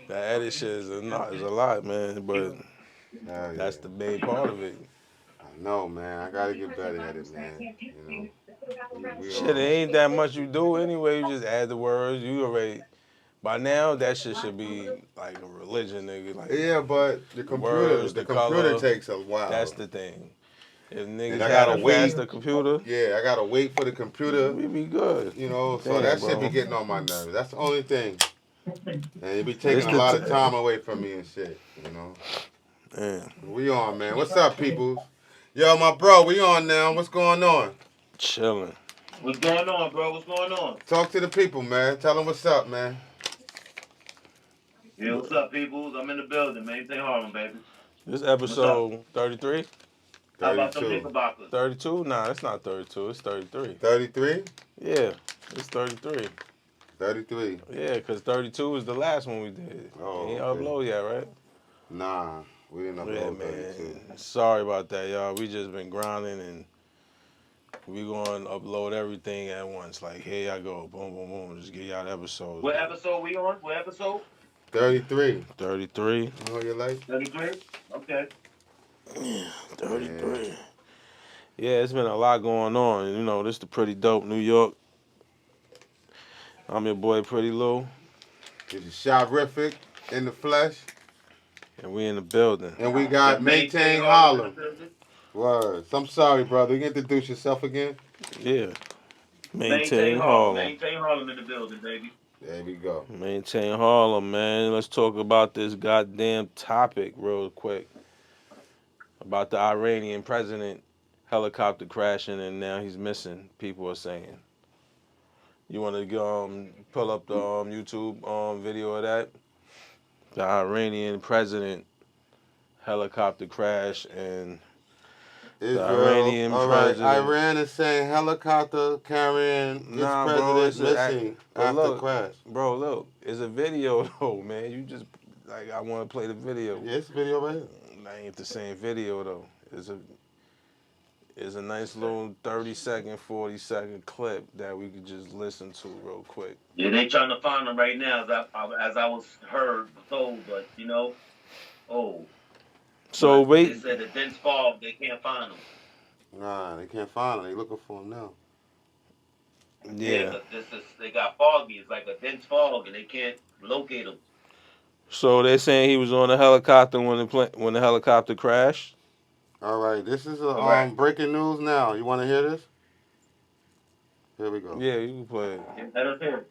That edit shit is a lot, man. But Hell yeah. that's the main part of it. I know, man. I gotta get better at it, man. You know, we Shit, it all. ain't that much you do anyway. You just add the words. You already by now that shit should be like a religion, nigga. Like Yeah, but the words, the the computer color. takes a That's while, the thing. If and niggas I had gotta a wait. faster computer, Yeah, I gotta wait for the computer. we be good. You know, so Damn, that shit be bro. getting on my nerves. That's the only thing, and it be This taking a the lot of time away from me and shit. You know. damn. We on, man. What's up, peoples? Yo, my bro, we on now. What's going on? Chilling. What's going on, bro? What's going on? Talk to the people, man. Tell them what's up, man. Yeah, what's up, peoples? I'm in the building, man. Say Harlem, baby. This What's up? episode 33? How about them 32. Knickerbockers? 32? Nah, it's not 32. It's 33. 33? Yeah, it's 33. 33. Yeah, because 32 is the last one we did. Oh, Ain't okay. upload yet, right? Nah, we didn't Yeah, upload 32. man. Sorry about that, y'all. We just been grinding and we going to upload everything at once. Like, here y'all go. Boom, boom, boom. Just get y'all the episodes. What But episode we on? What episode? 33. 33. You know your life? 33? Okay. Yeah, Yeah. 33. Yeah, it's been a lot going on. You know, this the Pretty Dope New York. I'm your boy Pretty Lou, This is Sharific in the flesh. and we in the building. And we It's got Maintain Maintain Harlem in the Harlem. building. Words. I'm sorry, brother. You can introduce yourself again? Yeah, Maintain maintain Harlem. Harlem. Maintain Harlem in the building, baby. There we go. Maintain Harlem, man. Let's talk about this goddamn topic real quick about the Iranian president helicopter crashing and now he's missing. People are saying. You want to pull up the YouTube video of that? The Iranian president helicopter crash and the Israel. Iranian All right. president. Iran is saying helicopter carrying its Nah, bro, president missing but after look, crash. bro, look, it's a video though, man. You just like I want to play the video. Yeah, it's video right here. That ain't the same video though. It's a nice little 30-second, 40-second clip that we could just listen to real quick. Yeah, they trying to find them right now, as I was told, but oh, So but they wait, said the dense fog, they can't find them. Nah, they can't find him. They looking for him now. Yeah, yeah. because they got foggy. It's like a dense fog, and they can't locate them. So they're saying he was on a helicopter when the helicopter crashed. All right, this is Correct. breaking news now. You want to hear this? Here we go. Yeah, you can play it. Let us hear.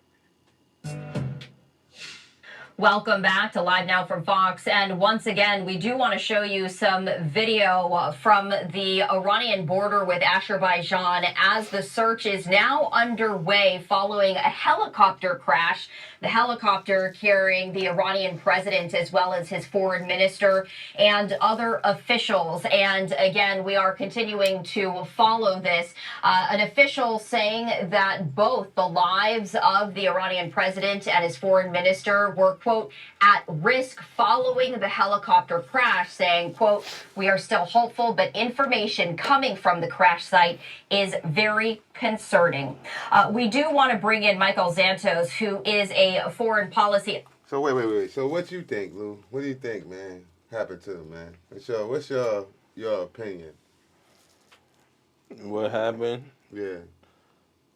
Welcome back to Live Now from Fox. And once again, we do want to show you some video from the Iranian border with Azerbaijan as the search is now underway following a helicopter crash. The helicopter carrying the Iranian president as well as his foreign minister and other officials. And again, we are continuing to follow this. An official saying that both the lives of the Iranian president and his foreign minister were, quote, at risk following the helicopter crash, saying, quote, we are still hopeful, but information coming from the crash site is very concerning. We do want to bring in Michael Zantos, who is a foreign policy. So wait. So what you think, Lou? What do you think, man? Happened to him, man? What's your opinion? What happened? Yeah.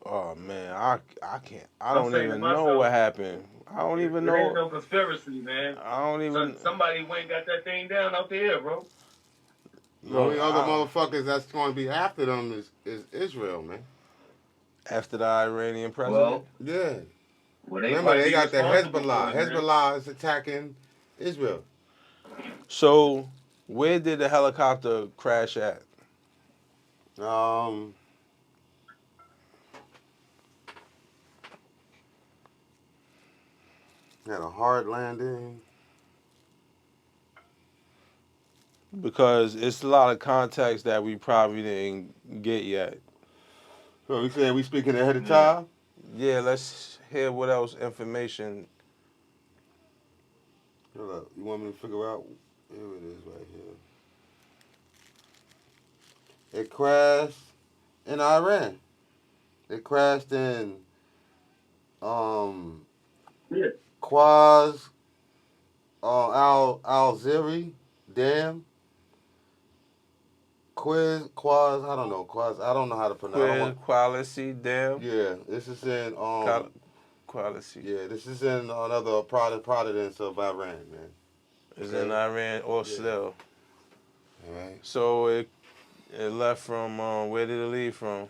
Oh man, I can't. I I'm don't saying to even know myself, what happened. I don't even it ain't know. no conspiracy, man. I don't even. Somebody went and got that thing down out there, bro. The only other I- motherfuckers that's going to be after them is Israel, man. after the Iranian president. Well, Yeah. they Remember, might they be got the responsible Hezbollah. for it, man. Hezbollah is attacking Israel. So where did the helicopter crash at? Um, had a hard landing. Because it's a lot of context that we probably didn't get yet. So we saying we speaking ahead of Yeah. time? Yeah, let's hear what else information. Hold up. You want me to figure out? Here it is right here. It crashed in Iran. It crashed in Yeah. Quaz Al Ziri Dam, Quaz. I don't know Quaz. I don't know how to pronounce. I don't Queer want. quality damn. Yeah, this is in Quality Yeah, this is in another province of Iran, man. is in Okay. Iran or Yeah. still. All right. So it left from where did it leave from?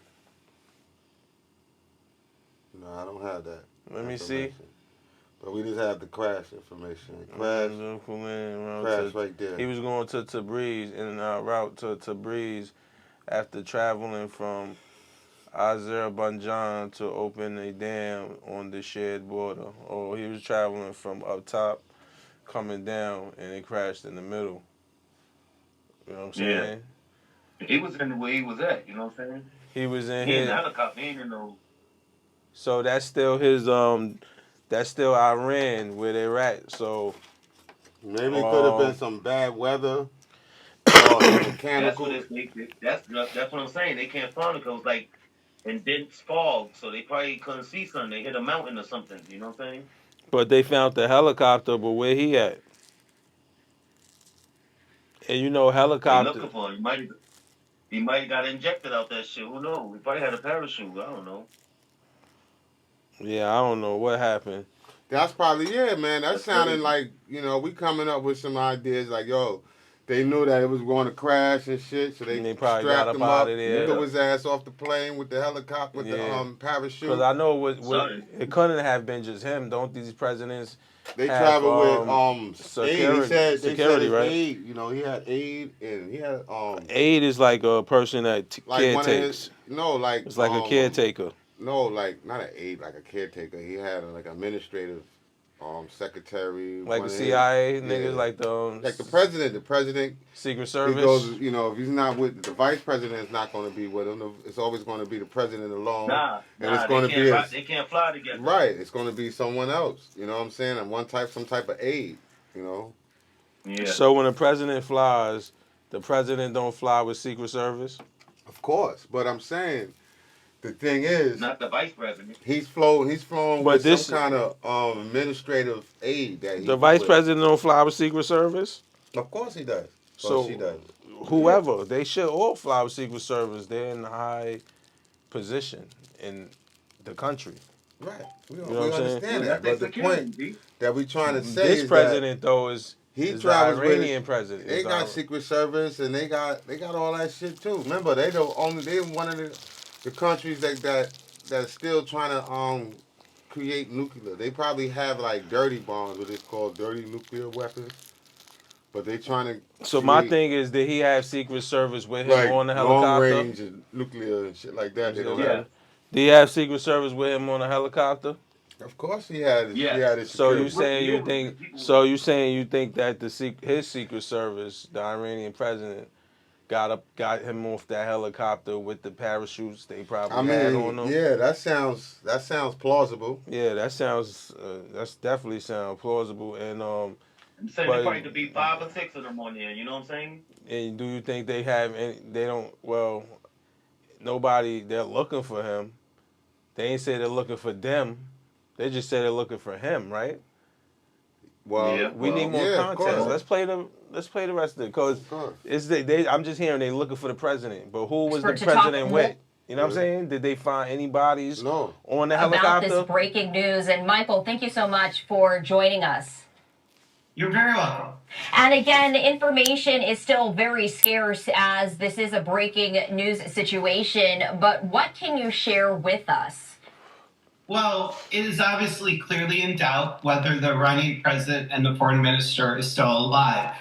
No, I don't have that Let me see. information. But we just have the crash information. Crash right there. He was going to Tabriz in route to Tabriz after traveling from Azerbaijan to open a dam on the shared border. Or he was traveling from up top, coming down, and it crashed in the middle. You know what I'm Yeah. saying? He was in where he was at. You know what I'm saying? He was in He in the his. helicopter. He ain't in no. So that's still his. That's still Iran where they're at. So Maybe it could have been um, some bad weather or some That's what mechanical. that's what I'm saying. They can't find it because like in dense fog, so they probably couldn't see something. They hit a mountain or something. You know what I'm saying? but they found the helicopter. But where he at? And you know They helicopter. looking for him. He might got injected out that shit. Who knows? He probably had a parachute. I don't know. Yeah, I don't know what happened. That's probably man. That's That's sounding crazy. like we coming up with some ideas like they knew that it was going to crash and shit, so And they they probably got strapped up him out up, of there. threw Yeah. his ass off the plane with the helicopter with the Yeah, because parachute. I know Sorry. it couldn't have been just him. Don't these presidents They have traveled with aid. They said security, his right? aid. He had aid and he had Aide is like a person that like one of his caretakes. no like It's like a caretaker. no like not an aide like a caretaker. He had like administrative secretary. Like the One of his CIA niggas, yeah like the like the president. The president Secret he goes, Service. if he's not with the vice president, is not going to be with him. It's always going to be the president alone, and it's They going to be can't ride. They can't fly together. right. It's going to be someone else. You know what I'm saying? And some type of aid. You know, Yeah. So when the president flies, the president don't fly with Secret Service. of course. But I'm saying the thing is, Not the vice president. he's flown. He's flown But with some this, kind of administrative aid that the he's vice with. president don't fly with Secret Service. Of course he does. Or she So does. whoever they should all fly with Secret Service. They're in high position in the country. Right. We You know what I'm saying? understand That's that. their But the security. point B. that we're trying to say This is that president though is he the travels with. Iranian president. They Is got our- Secret Service and they got all that shit too. Remember, they one of the countries that's still trying to create nuclear. They probably have like dirty bombs, what it's called dirty nuclear weapons. But they trying to So my create thing is, did he have Secret Service with him like on the long helicopter? range and nuclear and shit like that. They don't Yeah. have. Did he have Secret Service with him on the helicopter? Of course, he had Yes. his So you security. saying you People- think? people- So you saying you think that his Secret Service, the Iranian president, got him off that helicopter with the parachutes they probably had on them? yeah, that sounds plausible. Yeah, that sounds. That's definitely sound plausible. And I'm saying but there probably could be 5 or 6 of them on there. You know what I'm saying? and do you think they have any? They don't. Well, nobody. They're looking for him. They ain't say they're looking for them. They just say they're looking for him, right? Well, Yeah. We need more yeah, of context. course. Let's play the rest of it because Of course. I'm just hearing they looking for the president, but who was the To talk president more with? You know what I'm saying? Did they find any bodies No. on the about helicopter? this breaking news. And Michael, thank you so much for joining us. You're very welcome. And again, information is still very scarce as this is a breaking news situation. But what can you share with us? Well, it is obviously clearly in doubt whether the Iranian president and the foreign minister is still alive.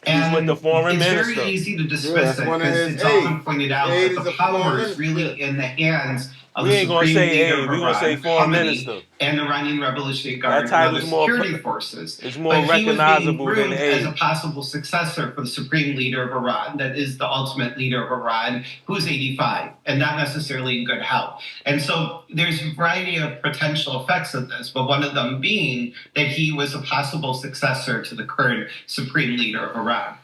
He's with the foreign it's minister. very easy to Yeah, dismiss that's it one of because his it's often aides. pointed out Aide that is the a foreign power is minister. really in the hands of We the ain't gonna supreme say leader aide. of We gonna say Iran, foreign Khamenei, minister. and Iranian Revolutionary Guard and title's other more security forces. It's more But he was being recognizable than groomed as a aide. possible successor for the supreme leader of Iran, that is the ultimate leader of Iran, who's 85 and not necessarily in good health. And so there's a variety of potential effects of this, but one of them being that he was a possible successor to the current supreme leader of Iran.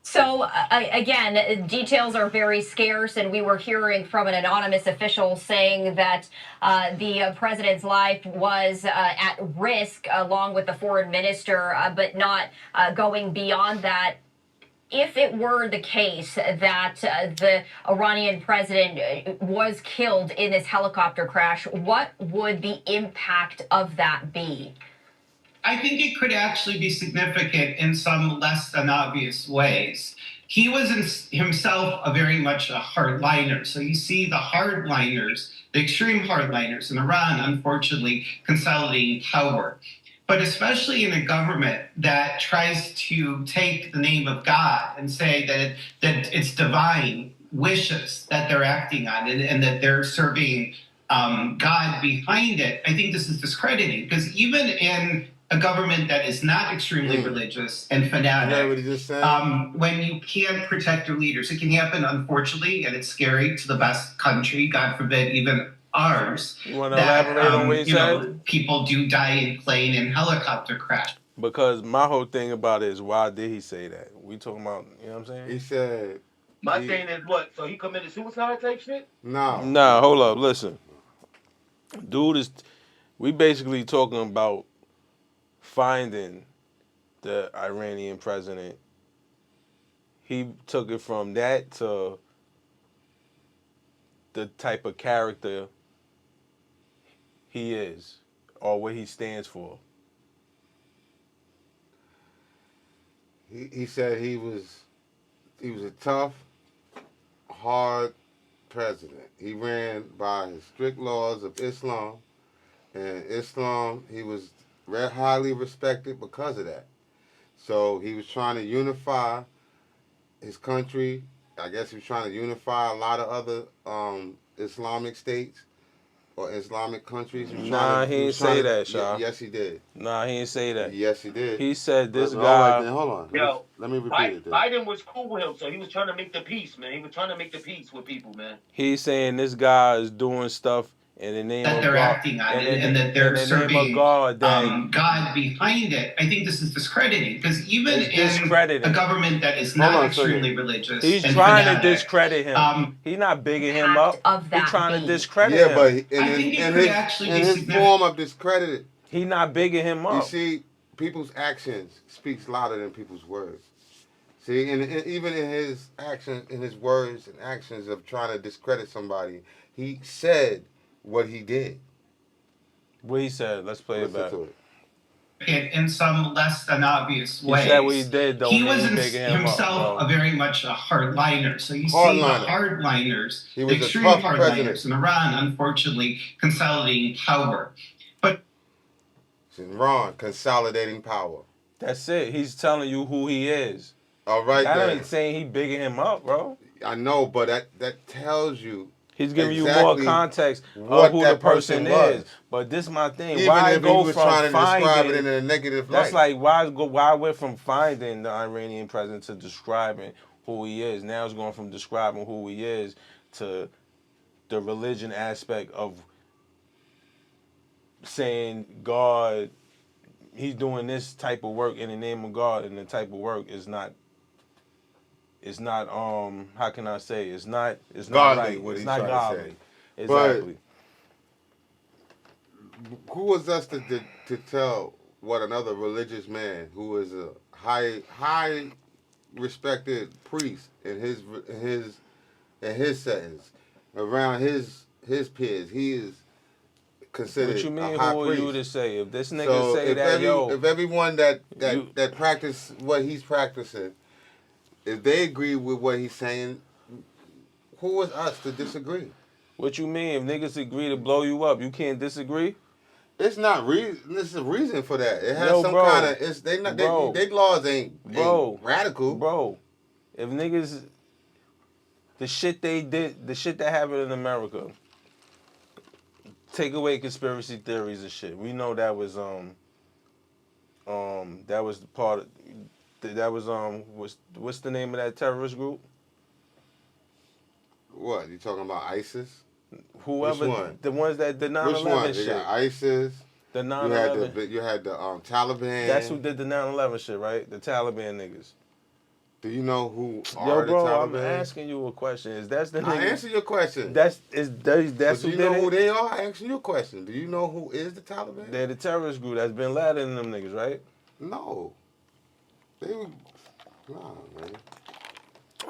So, again, details are very scarce, and we were hearing from an anonymous official saying that the president's life was at risk, along with the foreign minister, but not going beyond that. If it were the case that the Iranian president was killed in this helicopter crash, what would the impact of that be? I think it could actually be significant in some less than obvious ways. He was himself a very much a hardliner. So you see the hardliners, the extreme hardliners in Iran, unfortunately, consolidating power. But especially in a government that tries to take the name of God and say that it's divine wishes that they're acting on, and that they're serving God behind it, I think this is discrediting, because even in a government that is not extremely religious and fanatic, when you can't protect your leaders, it can happen, unfortunately, and it's scary to the best country, God forbid, even ours. You want to elaborate on what he said? People do die in plane and helicopter crash. Because my whole thing about it is, why did he say that? We talking about, you know what I'm saying? He said. My thing is what? So he committed suicide type shit? No. Nah, hold up, listen. Dude is, we basically talking about finding the Iranian president. He took it from that to the type of character he is, or what he stands for. He said he was a tough, hard president. He ran by his strict laws of Islam, and Islam, he was highly respected because of that. So he was trying to unify his country. I guess he was trying to unify a lot of other Islamic states or Islamic countries. Nah, he didn't say that, Shaw. Yes, he did. Nah, he didn't say that. Yes, he did. He said this All guy. right, then, hold on. Yo, let me repeat it. Then. Biden was cool with him, so he was trying to make the peace, man. He was trying to make the peace with people, man. He's saying this guy is doing stuff in the name that of they're God, acting on, and that they're serving God behind it. I think this is discrediting, because even in a government that is not extremely religious, he's trying to discredit him. He's not bigging him up. He's trying to discredit him. Yeah, but in his form of discredited, he's not bigging him up. You see, people's actions speaks louder than people's words. See, and even in his actions, in his words and actions of trying to discredit somebody, he said what he did. What he said. Let's play it back. In some less than obvious ways. He said what he did, though. He was himself a very much a hardliner. So you see the hardliners, the extreme hardliners in Iran, unfortunately, consolidating power. But in Iran, consolidating power. That's it. He's telling you who he is. All right, I ain't saying he bigging him up, bro. I know, but that tells you. He's giving you more context of who the person is. But this is my thing. Even why if go he was from trying to finding describe it in a negative light? That's like why went from finding the Iranian president to describing who he is. Now it's going from describing who he is to the religion aspect of saying God, he's doing this type of work in the name of God, and the type of work is not. It's not how can I say? It's not godly, right. It's not godly. Exactly. But who was us to tell what another religious man who is a high respected priest in his settings around his peers, he is considered. What you mean? A high who are priest. you to say? If this nigga say that, if everyone that practice what he's practicing, if they agree with what he's saying, who is us to disagree? What you mean? If niggas agree to blow you up, you can't disagree? It's not reason. There's a reason for that. It has some kind of. It's they not. They laws ain't radical. Bro, if niggas, the shit they did, the shit that happened in America. Take away conspiracy theories and shit. We know that was part of. That was what's the name of that terrorist group? What you talking about? ISIS? Whoever, Which one? The ones that the 9/11 Which one? shit. You got ISIS. The 9/11. You had the Taliban. That's who did the 9/11 shit, right? The Taliban niggas. Do you know who Yo, are the bro, I'm Taliban? asking you a question. Is that the I nigga? answer your question. That's But do who you did know who it? they are? I answer your question. Do you know who is the Taliban? They're the terrorist group that's been Laden and them niggas, right? No. They were, nah, man.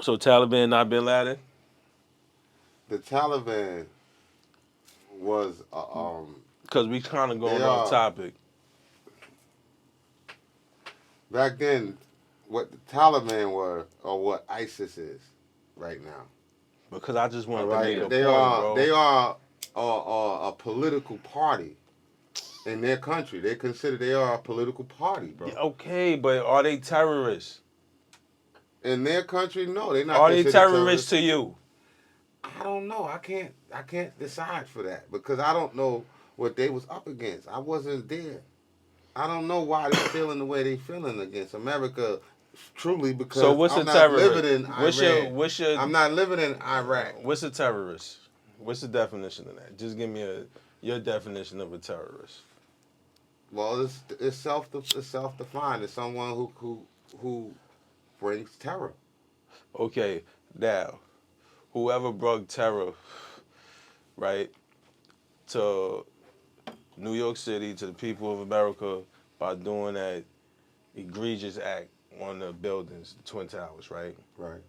So Taliban not Bin Laden? The Taliban was, Because we kind of they going off are, topic. back then, what the Taliban were, or what ISIS is right now. Because I just All wanted to make right? a point, bro. They are a political party in their country. They consider they are a political party, bro. Yeah, okay, but are they terrorists? In their country, no, they're not Are they considered terrorists to you? I don't know. I can't decide for that because I don't know what they was up against. I wasn't there. I don't know why they feeling the way they feeling against America. Truly, So because what's a I'm not living terrorist? in Iran. What's your I'm not living in Iraq. what's a terrorist? What's the definition of that? Just give me your definition of a terrorist. Well, it's self-defined. It's someone who brings terror. Okay, now whoever brought terror, right, to New York City, to the people of America by doing that egregious act on the buildings, the Twin Towers, right? Right.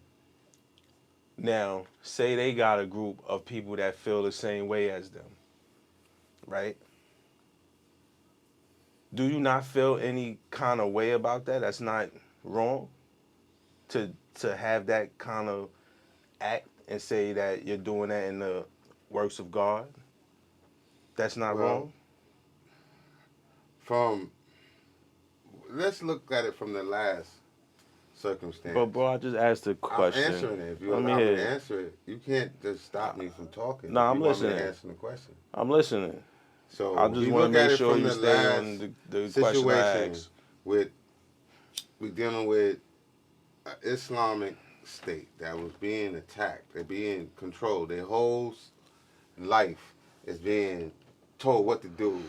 Now, say they got a group of people that feel the same way as them, right? Do you not feel any kind of way about that? That's not wrong to have that kind of act and say that you're doing that in the works of God? That's not Well, wrong? From let's look at it from the last circumstance. But bro, I just asked a I'm question. answering it. If you Let me allow me hear to it. answer it, you can't just stop me from talking. Nah, if I'm you want me listening. to answer the question. I'm listening. So I just we want look to at make it sure from you the stay last on the question I situation asked. with we dealing with an Islamic state that was being attacked. They're being controlled. Their whole life is being told what to do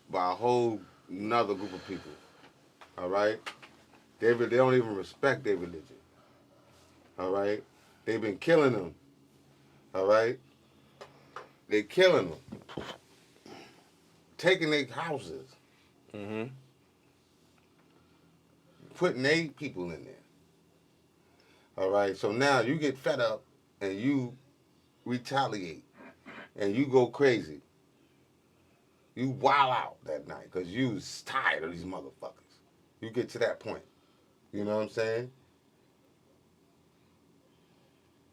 by a whole another group of people. All right, they don't even respect their religion. All right, they've been killing them. All right, they killing them, taking their houses, Mm-hmm. putting 8 people in there. All right, so now you get fed up and you retaliate and you go crazy. You wild out that night because you was tired of these motherfuckers. You get to that point. You know what I'm saying?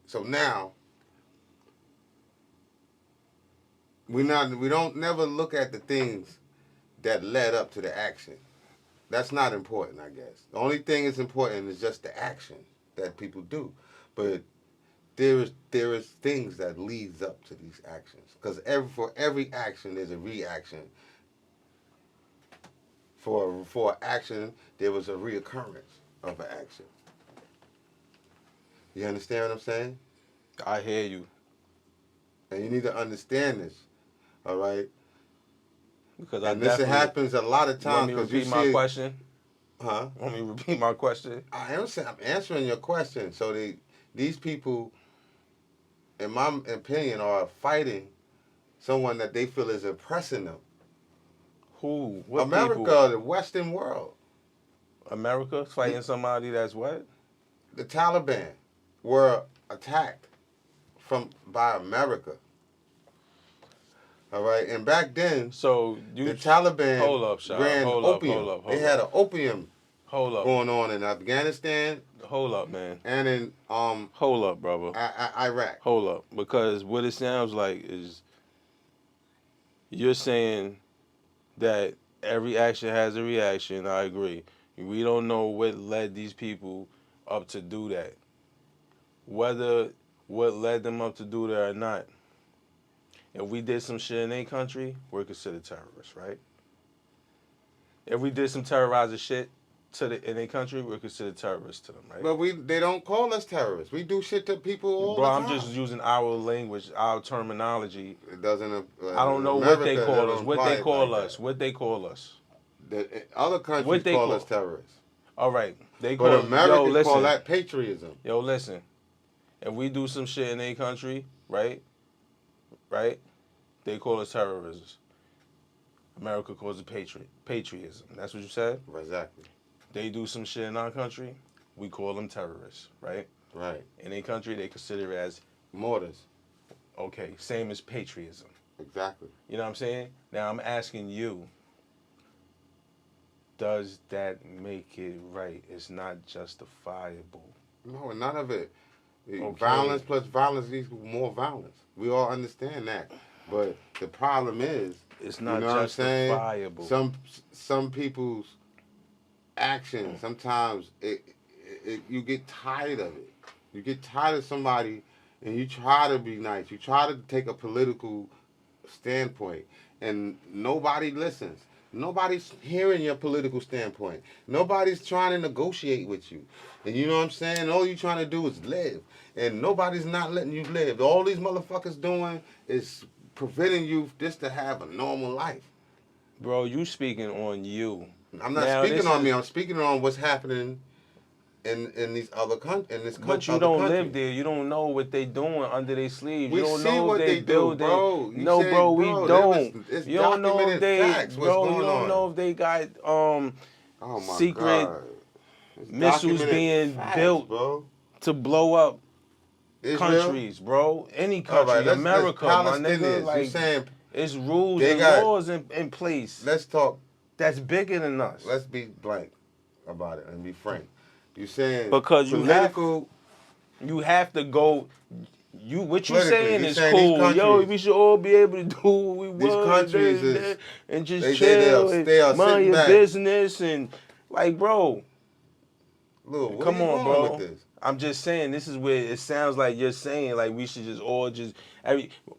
So now we don't never look at the things that led up to the action. That's not important, I guess. The only thing that's important is just the action that people do. But there is things that leads up to these actions. Because for every action there's a reaction. For action, there was a reoccurrence of an action. You understand what I'm saying? I hear you. And you need to understand this, all right? Because And this happens a lot of You want times me to because you repeat my see, question? huh? Want me to repeat my question? I'm answering your question. So these people, in my opinion, are fighting someone that they feel is oppressing them. Who? What America, people? the Western world, America fighting somebody that's what? the Taliban were attacked by America. All right, and back then, So the Taliban hold up, Shah. ran Hold opium. up. They had an opium Hold up. going on in Afghanistan Hold up, man. and in Hold up, brother. Iraq. Hold up. Because what it sounds like is you're saying that every action has a reaction. I agree. We don't know what led these people up to do that. Whether what led them up to do that or not. If we did some shit in their country, we're considered terrorists, right? If we did some terrorizing shit in their country, we're considered terrorists to them, right? But they don't call us terrorists. We do shit to people all Bro, the I'm time. just using our language, our terminology. It doesn't. I don't know what they call us. What they call us. What they call us. The other countries What they call call- us terrorists. All right. They But call Americans call listen. that patriotism. Yo, listen. If we do some shit in a country, right? Right? They call it terrorism. America calls it patriotism. That's what you said? Exactly. They do some shit in our country, we call them terrorists, right? Right. In a country, they consider it as, Mortars. okay, same as patriotism. Exactly. You know what I'm saying? Now I'm asking you, does that make it right? It's not justifiable. No, none of it. Okay. Violence plus violence equals more violence. We all understand that. But the problem is, It's you not know what I'm saying? justifiable. Some people's actions, sometimes you get tired of it. You get tired of somebody and you try to be nice. You try to take a political standpoint and nobody listens. Nobody's hearing your political standpoint. Nobody's trying to negotiate with you. And you know what I'm saying? All you're trying to do is live. And nobody's not letting you live. All these motherfuckers doing is preventing you just to have a normal life. Bro, you speaking on you. I'm not Now, speaking this on is- me. I'm speaking on what's happening in these other countries. But you don't live there. You don't know what they doing under their sleeves. We You don't see know what if they do, building. bro. You No, say, bro, we bro, don't. it's You don't know if documented they, facts, what's bro. You going don't on. know if they got Oh my secret God. It's missiles documented being facts, built bro. to blow up Israel? countries, bro. Any All country, right, let's America, my nigga. Palestinians. You Like, saying it's rules they and got- laws in place let's talk. that's bigger than us. Let's be blank about it and be frank. You saying Because political? you have to go. What you Politically, saying he's is saying these cool. Yo, countries- we should all be able to do what we These want countries and, is- and just they chill they are and mind sitting your back. business and like, bro. Lil, where Come you on, going bro. with this? I'm just saying this is where it sounds like you're saying like we should just all just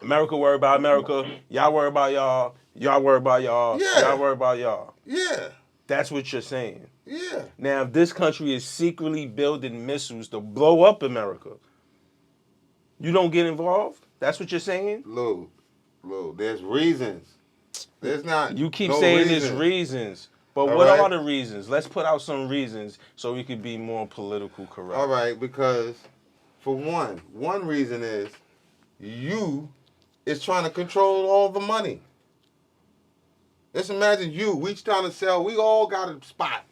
America worry about America, y'all worry about y'all, y'all worry about y'all, Yeah. y'all worry about y'all. Yeah, That's what you're saying. yeah. Now, if this country is secretly building missiles to blow up America, you don't get involved? That's what you're saying? Lil, there's reasons. There's not. You keep no saying reasons. there's reasons. But All what right. are the reasons? Let's put out some reasons so we could be more political correct. All right, because for one reason is you is trying to control all the money. Just imagine we trying to sell, we all got a spot.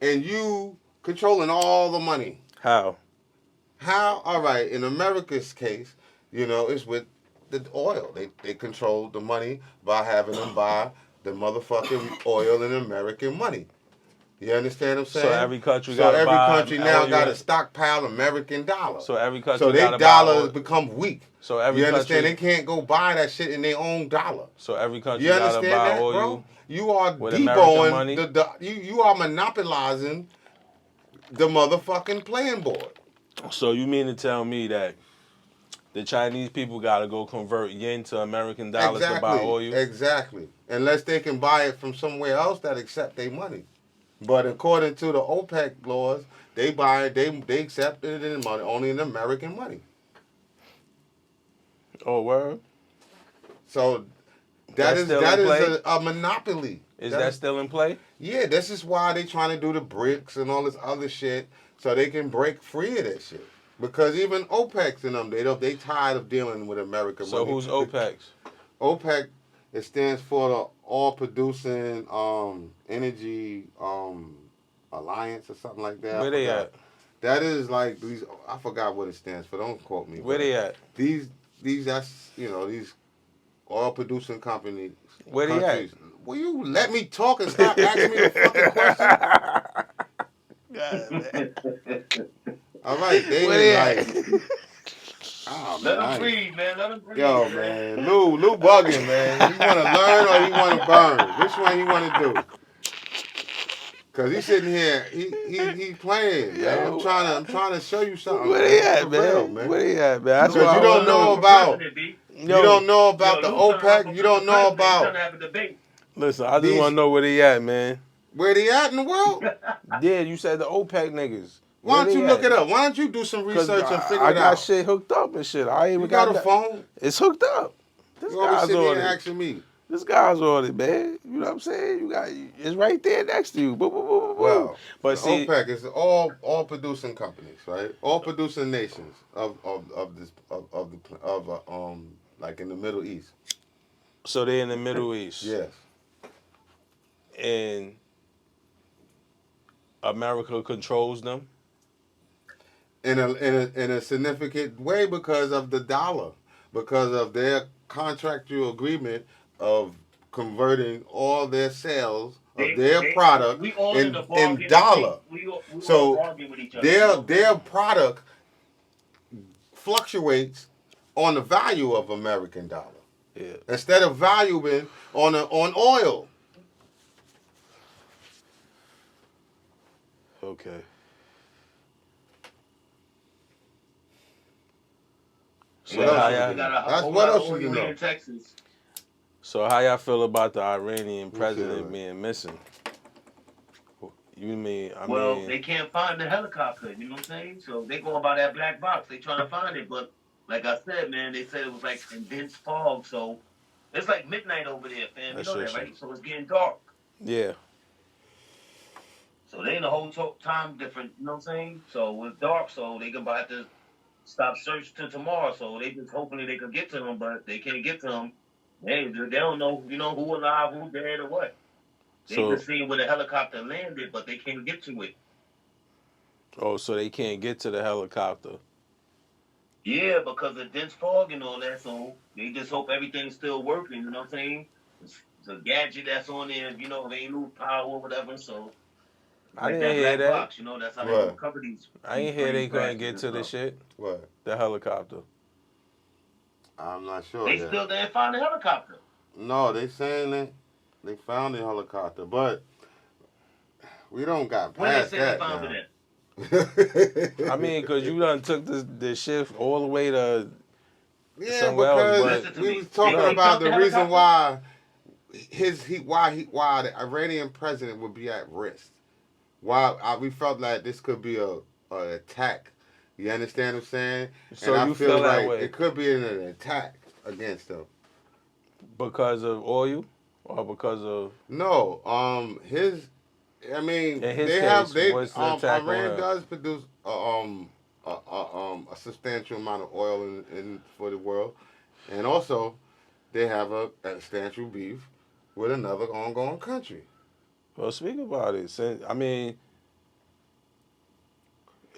And you controlling all the money. How? How? All right, in America's case, it's with the oil. They control the money by having them buy the motherfucking oil in American money. You understand what I'm saying? So every country So got to every buy country now oil. got to stockpile American dollars. So every country So got their to buy dollars oil. become weak. So every You understand? country. They can't go buy that shit in their own dollar. So every country You got to understand buy that, oil. bro? You are with American money? deboing you are monopolizing the motherfucking playing board. So you mean to tell me that the Chinese people got to go convert yen to American dollars to buy oil? Exactly. Unless they can buy it from somewhere else that accept their money. But according to the OPEC laws, they accept it in money, only in American money. Oh, word? So That's is still in play? a monopoly. Is that still in play? Yeah, this is why they trying to do the BRICS and all this other shit so they can break free of that shit. Because even OPEC's and them, they tired of dealing with American So money. who's OPEC? OPEC, it stands for the Oil Producing Energy Alliance or something like that. Where they at? That is like these. I forgot what it stands for. Don't quote me. Where they at? These these oil producing companies. Where they at? Will you let me talk and stop asking me the fucking question? All right, they Where they like. at? Oh, Let man, him breathe, man. Let him breathe. Yo, man, Lou bugging, man. You want to learn or you want to burn? Which one you want to do? Cause he's sitting here, he playing, man. Yo, I'm trying to show you something. Where they man. at, For real, man? Where they at, man? That's Because what you I don't wanna know about. Yo, You don't know about the OPEC. You don't know about Listen, I just these- want to know where they at, man. where they at in the world. Yeah, you said the OPEC niggas. Why Where don't you they look at? it up? Why don't you do some 'Cause research and figure I it got out? shit hooked up and shit. I even You got a that. phone? It's hooked up. This You always guy's sitting on here it. asking me. The sky's on it, man. You know what I'm saying? You got it's right there next to you. Boo, boo, boo, boo, boo. Well, But the see, OPEC is all producing companies, right? All producing nations of this of like in the Middle East. so they're in the Middle East, Yes, and America controls them. in a significant way because of the dollar, because of their contractual agreement of converting all their sales of their product We all in the in bargain. dollar. We all So bargain with each other. You their know what I'm their saying? product fluctuates on the value of American dollar Yeah. instead of valuing on oil. Okay. What So else how you need We to y'all? got know? a That's whole what lot of else you oil need to here know. in Texas. So how y'all feel about the Iranian Let me see president that. being missing? You mean? I Well, mean, they can't find the helicopter. You know what I'm saying? So they going by that black box. They trying to find it, but like I said, man, they said it was like in dense fog. So it's like midnight over there, fam. You that's know your that, shit. right? So it's getting dark. Yeah. So they in the whole time different. You know what I'm saying? So it's dark. So they gonna have to stop search till tomorrow. So they just hopefully they could get to him, but they can't get to him. They don't know, you know, who alive, who dead, or what. They So just seen where the helicopter landed, but they can't get to it. so they can't get to the helicopter. Yeah, because of dense fog and all that. So they just hope everything's still working. You know what I'm saying? It's a gadget that's on there. You know, they ain't lose power or whatever. So it's I like didn't that hear black that. box. You know, that's how they What? recover I these ain't hear plane they couldn't crashes get and to the stuff. shit. What? The helicopter. I'm not sure They yet. still didn't find the helicopter. No, they saying they found the helicopter, but we don't got When they past say they that found it now. at? I mean, cause you done took this shift all the way to Yeah, somewhere else, because but Listen to we me. was talking They about found the the reason helicopter. why why the Iranian president would be at risk. Why we felt like this could be a attack. You understand what I'm saying? And so I you feel feel that like way it could be an attack against them. because of oil or because of No, his. I mean, in his case, what's the attack on Iran him? does produce a substantial amount of oil in for the world, and also they have a substantial beef with another ongoing country. Well, speak about it. Since I mean,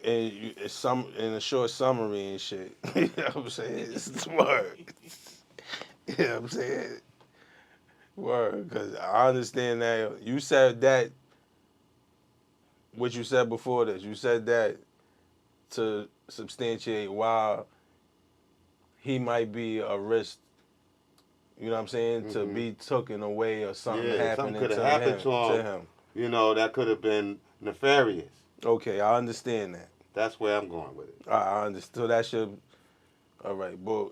it's some in a short summary and shit. You know what I'm saying? It's word. You know what I'm saying? Word. Because I understand that you said that what you said before this. You said that to substantiate why he might be a risk. You know what I'm saying? To Hmm. be taken away or something Yeah, something happening could have to happened him. to To him. him. You know, that could have been nefarious. Okay, I understand that. That's where I'm going with it. I understood that should. All right, but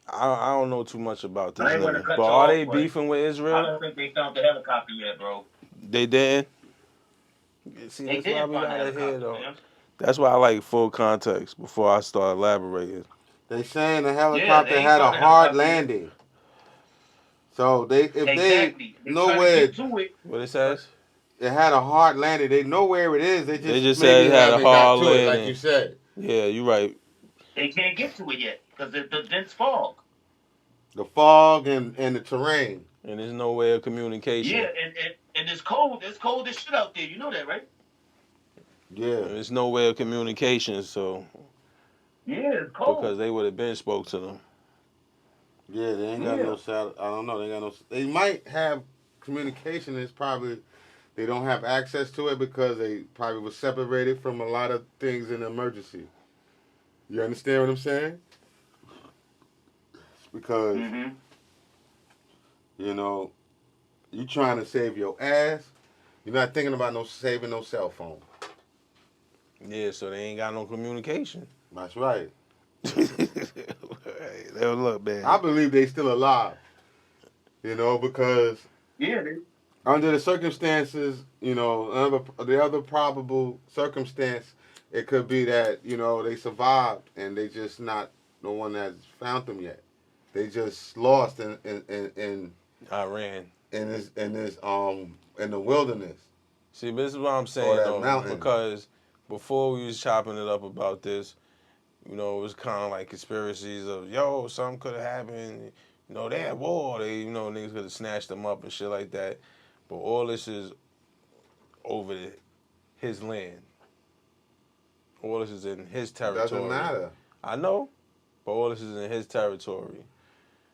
I don't know too much about this I ain't want to nigga. cut But you are off, they but beefing with I Israel? don't think they found the helicopter yet, bro. They didn't. See, They that's why didn't we find the gotta hear helicopter, though. fam. That's why I like full context before I start elaborating. They saying the Yeah, they helicopter ain't had a found the hard helicopter yet. landing. So if they Exactly. They know trying to where get it, to it, What it but says? it had a hard landing, they know where it is. They They just just said maybe it had a haven't got hard to it, like you landing. said. Yeah, you right. they can't get to it yet because the dense fog. The fog and the terrain. And there's no way of Yeah, communication. and it's cold. It's cold as shit out there. You know that, right? Yeah. There's no way of communication, so Yeah, it's because cold. they would have been spoke to them. Yeah, they ain't got Yeah. no I don't know. They got no. They might have communication. It's probably they don't have access to it because they probably were separated from a lot of things in emergency. You understand what I'm saying? Because Mm-hmm. you know you trying to save your ass. You're not thinking about no saving no cell phone. Yeah, so they ain't got no communication. That's right. Hey, look, I man. believe they still alive. Because Yeah, under the circumstances, the other probable circumstance, it could be that they survived and they just not no one has found them yet. They just lost Iran. In the wilderness See, this is what I'm or saying that though, mountain. because before we was chopping it up about this, it was kind of like conspiracies of, yo, something could have happened. They had war. Niggas could have snatched them up and shit like that. But all this is over his land. All this is in his Doesn't territory. matter. I know, but all this is in his territory.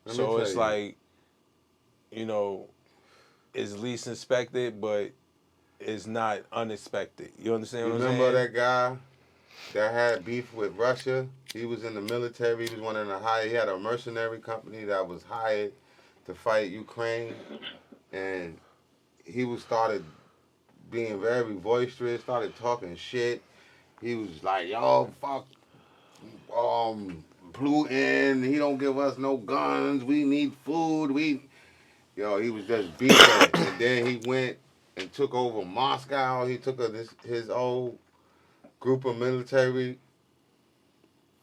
Let me So tell it's you. like, you know, it's least inspected, but it's not unexpected. You understand You what I'm remember saying? that guy that had beef with Russia? He was in the military. He was one of the high. He had a mercenary company that was hired to fight Ukraine, and he was started being very boisterous. Started talking shit. He was like, "Yo, fuck, Putin. He don't give us no guns. We need food. He was just beefing, and then he went and took over Moscow. He took his old group of military,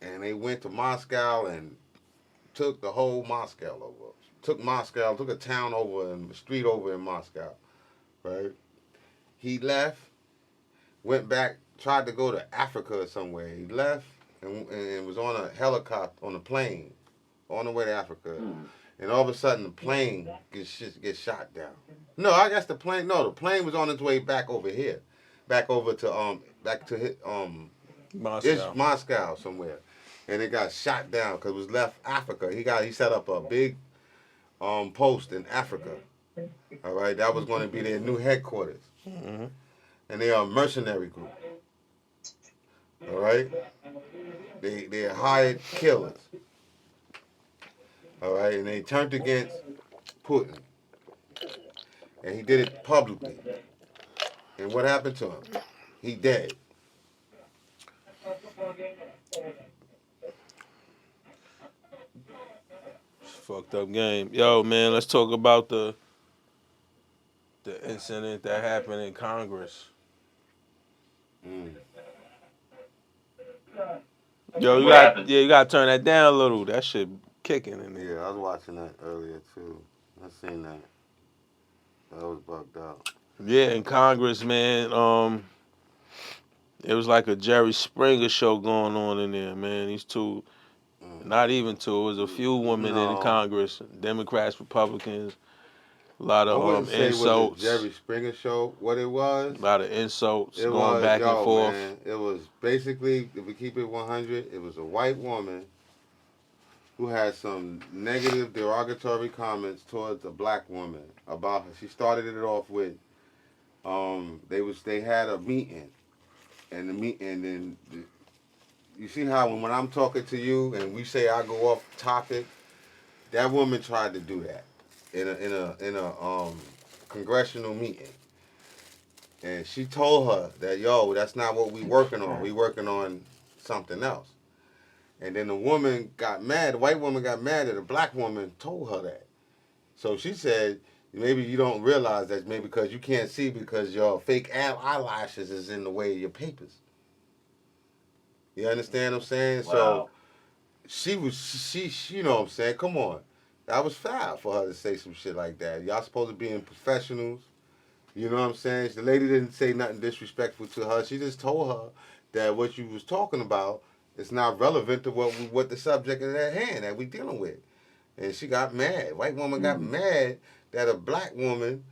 and they went to Moscow and took the whole Moscow over. Took Moscow, took a town over and a street over in Moscow, right? He left, went back, tried to go to Africa or somewhere. He left and was on a helicopter, on a plane, on the way to Africa. And all of a sudden, the plane gets shot down. No, I guess the plane. No, the plane was on its way back over here, back to it's Moscow. Moscow somewhere, and it got shot down because it was left Africa. He set up a big post in Africa. All right, that was going to be their new headquarters, Mm-hmm. and they are a mercenary group. All right, they hired killers. All right, and they turned against Putin, and he did it publicly. And what happened to him? He dead. Fucked up game. Yo, man, let's talk about the incident that happened in Congress. Mm. Yo, What happened? you gotta turn that down a little. That shit kicking in there. Yeah, I was watching that earlier too. I seen that. That was bugged out. Yeah, in Congress, man. It was like a Jerry Springer show going on in there, man. These two, Mm. not even two. It was a few women in No, Congress, Democrats, Republicans. A lot I of wouldn't say it was a insults. Jerry Springer show. What it was, A lot of insults it going was back and yo forth. man. It was basically, if we keep it 100, it was a white woman who had some negative, derogatory comments towards a black woman about her. She started it off with, they had a meeting, and then you see how when I'm talking to you and we say I go off topic, that woman tried to do that in a congressional meeting, and she told her that, yo, that's not what we working on. We working on something else. And then the woman got mad. The white woman got mad that the black woman told her that. So she said, maybe you don't realize that maybe because you can't see because your fake eyelashes is in the way of your papers. You understand what I'm saying? So Wow. she you know what I'm saying? Come on. That was foul for her to say some shit like that. Y'all supposed to be in professionals. You know what I'm saying? The lady didn't say nothing disrespectful to her. She just told her that what you was talking about is not relevant to what the subject is at hand that we dealing with. And she got mad. White woman got mad that a black woman,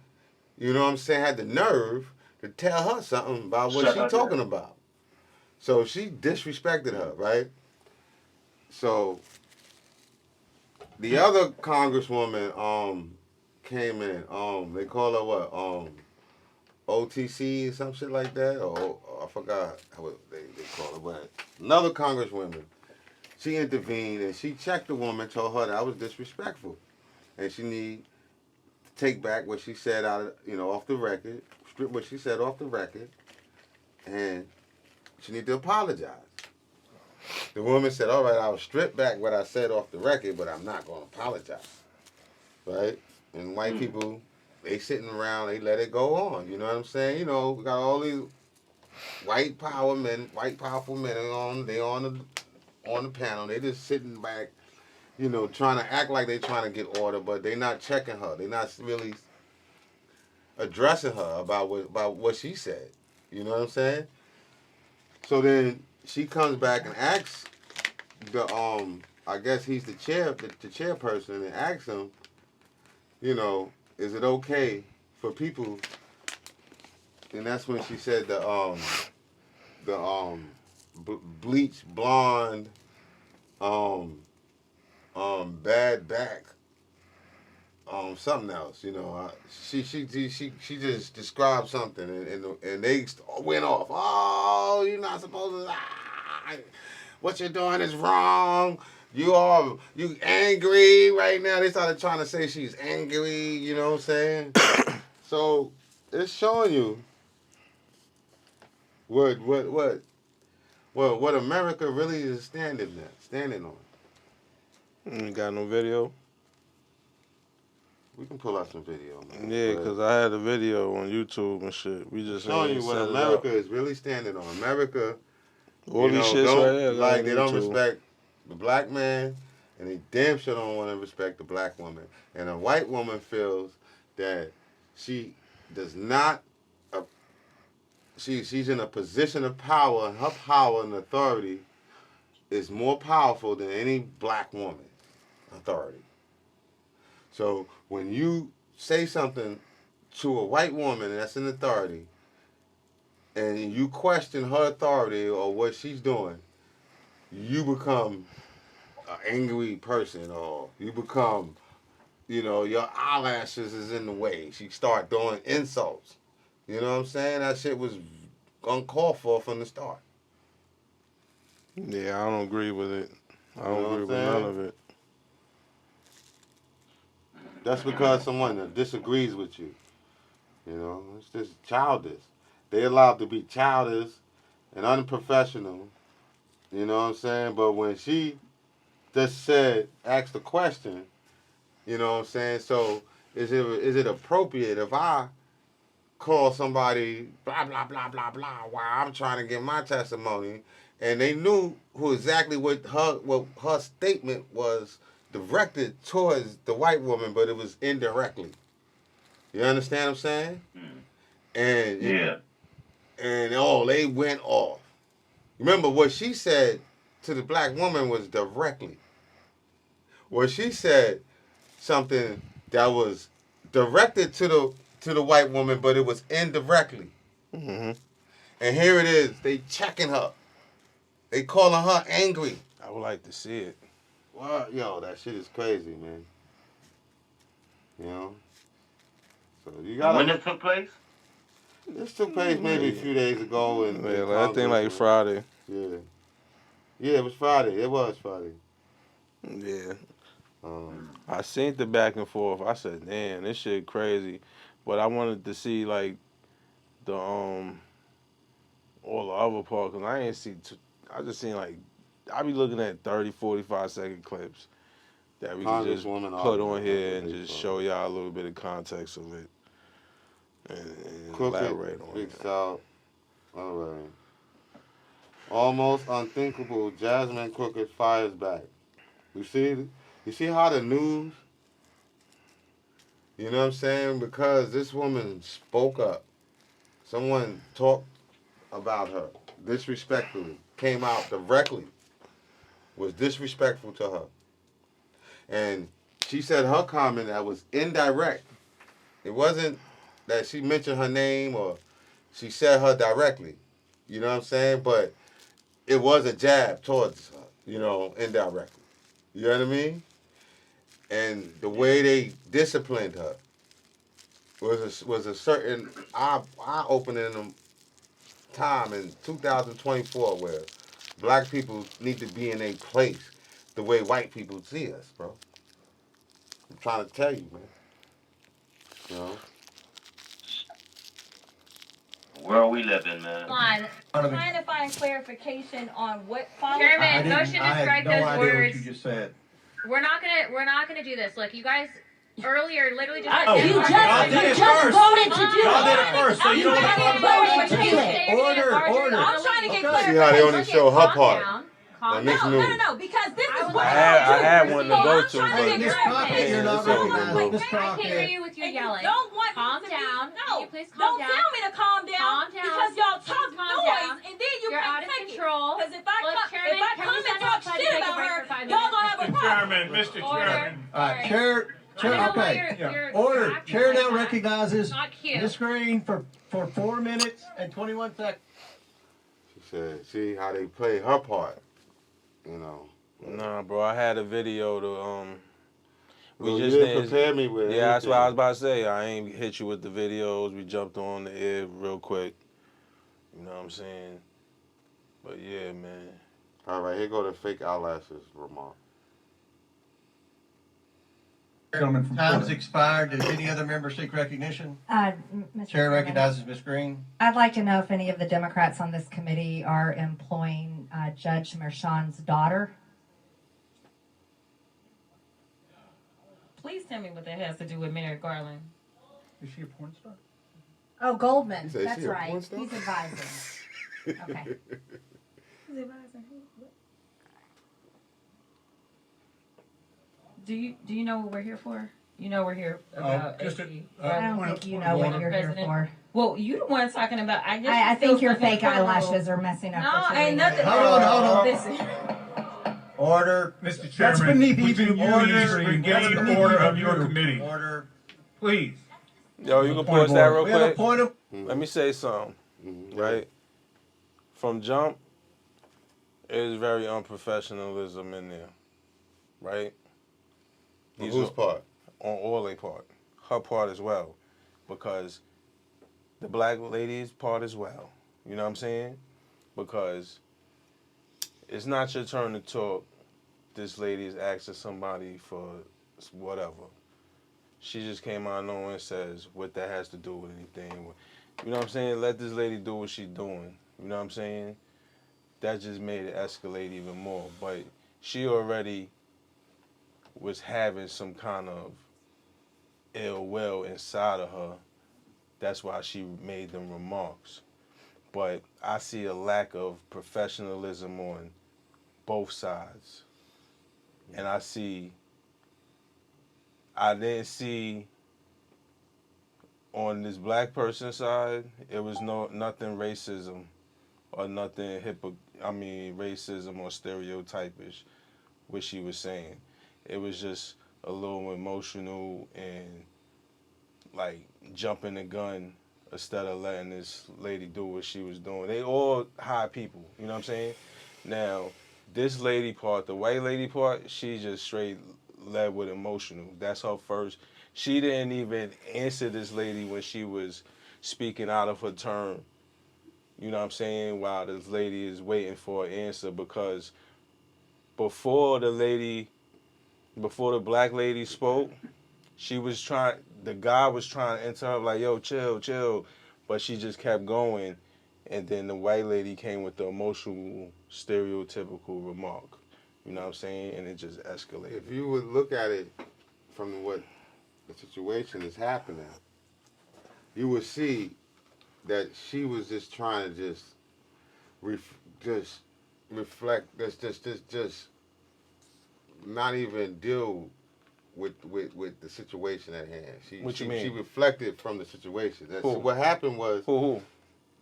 you know what I'm saying, had the nerve to tell her something about what Shut she up there. talking about. So she disrespected her, right? So the other congresswoman came in. They call her what? OTC or some shit like that, or I forgot what they call it. But another congresswoman, she intervened and she checked the woman, told her that was disrespectful, and she need to take back what she said out of off the record, strip what she said off the record, and she need to apologize. The woman said, "All right, I'll strip back what I said off the record, but I'm not going to apologize." Right? And white people, they sitting around, they let it go on. You know what I'm saying? We got all these white power men, white powerful men on the panel. They just sitting back trying to act like they trying to get order, but they not checking her. They not really addressing her about what she said. You know what I'm saying? So then she comes back and asks I guess he's the chairperson, and asks him, is it okay for people? And that's when she said the bleach blonde bad back something else. She just described something, and they went off. Oh, you're not supposed to. What you're doing is wrong. You angry right now. They started trying to say she's angry. You know what I'm saying? So it's showing you what America really is standing on. You got no video? We can pull out some video, man. Yeah, because I had a video on YouTube and shit. We just showing you ain't what set it America up. is really standing on. America, All these shits right here. they don't respect the black man, and they damn sure don't want to respect the black woman. And a white woman feels that she does not. She's in a position of power, and her power and authority is more powerful than any black woman authority. So when you say something to a white woman that's in authority, and you question her authority or what she's doing, you become an angry person, or you become, your eyelashes is in the way. She start doing insults. You know what I'm saying? That shit was uncalled for from the start. Yeah, I don't agree with it. I You know don't what agree I'm with saying? none of it. That's because someone that disagrees with you. It's just childish. They allowed to be childish and unprofessional. You know what I'm saying? But when she just asked the question, you know what I'm saying? So is it appropriate if I call somebody blah blah blah blah blah while I'm trying to get my testimony, and they knew exactly what her statement was directed towards the white woman, but it was indirectly. You understand what I'm saying? And Yeah. and they went off. Remember what she said to the black woman was directly. Well, she said something that was directed to the white woman, but it was indirectly. Mm-hmm. And here it is. They checking her. They calling her angry. I would like to see it. What? Yo, that shit is crazy, man. You know? So you got When this took place? This took place maybe a few days ago in I think like Friday. Yeah. Yeah, it was Friday. It was Friday. Yeah. I seen the back and forth. I said, damn, this shit crazy. But I wanted to see like the all the other parts, because I ain't see I just seen like I be looking at 30, 45-second clips that we can just put on here and just show y'all a little bit of context of it and elaborate on Big it. South. All right. Almost unthinkable. Jasmine Crooked fires back. You see how the news, you know what I'm saying? Because this woman spoke up. Someone talked about her disrespectfully, came out directly, was disrespectful to her. And she said her comment that was indirect. It wasn't that she mentioned her name or she said her directly. You know what I'm saying? But it was a jab towards her, indirectly. You know what I mean? And the way they disciplined her was a certain eye-opening time in 2024 where black people need to be in a place the way white people see us, bro. I'm trying to tell you, man. You know? Where we living, man? I'm trying to find clarification on what follows. Chairman, motion to strike those words. What you just said. We're not gonna do this. Look, you guys earlier literally just. You just voted to do Y'all did it. it first, so you don't want to talk about it. Order. I'm trying to get clarification. See how they only show her part. Calm on this down. news. No, because this is I had one to go to, I'm trying but to Miss get Crockett, your you're not It's over, recognized. bro. Miss I Crockett. can't hear you with you And you yelling. don't want Calm me to down. Can No, you please calm don't down? tell me to calm down. Calm down. Because y'all talk Calm noise, down. and then you You're can't out of take control. Because if I Look, come, Chairman, if I can come we and send talk outside to shit take a about break her, for 5 y'all minutes? gonna have a Mr. problem. Chairman, Mr. Order. Chairman. All right, Sorry. chair. I don't know why Okay. you're Order. acting Chair like now that. recognizes Not cute. Miss Green for 4 minutes and 21 seconds. She said, see how they play her part, you know. Nah, bro, I had a video to we Well, you just didn't prepare me with Yeah, that's what I was anything. about to say. I ain't hit you with the videos. We jumped on the air real quick. You know what I'm saying? But yeah, man. All right, here go the fake eyelashes remark. Time's expired. Does any other member seek recognition? Mr. Chair Chairman, recognizes Miss Green. I'd like to know if any of the Democrats on this committee are employing Judge Merchan's daughter. Please tell me what that has to do with Merrick Garland. Is she a porn star? Oh, Goldman. You say That's she a right. porn star? He's advising. Okay. Who's advising who? Do you know what we're here for? You know we're here about just AG. I don't think you know what you're here President. for. Well, you the one talking about. I guess I you think still your looking fake for a little- eyelashes are messing up. No, what you're ain't reading. nothing. Hold on. Listen. Order. Mr. That's Chairman, beneath we you. can Order. use regaining That's the order beneath of your you. committee. Order. Please. Yo, you can Point of pause that order. real We have a quick? point of. Let me say something, right? From jump, there's very unprofessionalism in there, right? On whose part? On all their part. Her part as well. Because the black lady's part as well. You know what I'm saying? Because it's not your turn to talk. This lady is asking somebody for whatever. She just came out of nowhere and says what that has to do with anything. You know what I'm saying? Let this lady do what she's doing. You know what I'm saying? That just made it escalate even more. But she already was having some kind of ill will inside of her. That's why she made them remarks. But I see a lack of professionalism on both sides. And I didn't see on this black person side, it was nothing racism or nothing racism or stereotypish what she was saying. It was just a little emotional and like jumping the gun instead of letting this lady do what she was doing. They all high people, you know what I'm saying? Now, this lady part, the white lady part, she just straight led with emotional. That's her first. She didn't even answer this lady when she was speaking out of her turn. You know what I'm saying? While this lady is waiting for an answer, because before the black lady spoke, the guy was trying to interrupt, like, yo, chill. But she just kept going. And then the white lady came with the emotional, stereotypical remark. You know what I'm saying? And it just escalated. If you would look at it from what the situation is happening, you would see that she was just trying to just reflect, just not even deal with the situation at hand. What you mean? She reflected from the situation. Who? So what happened was Who?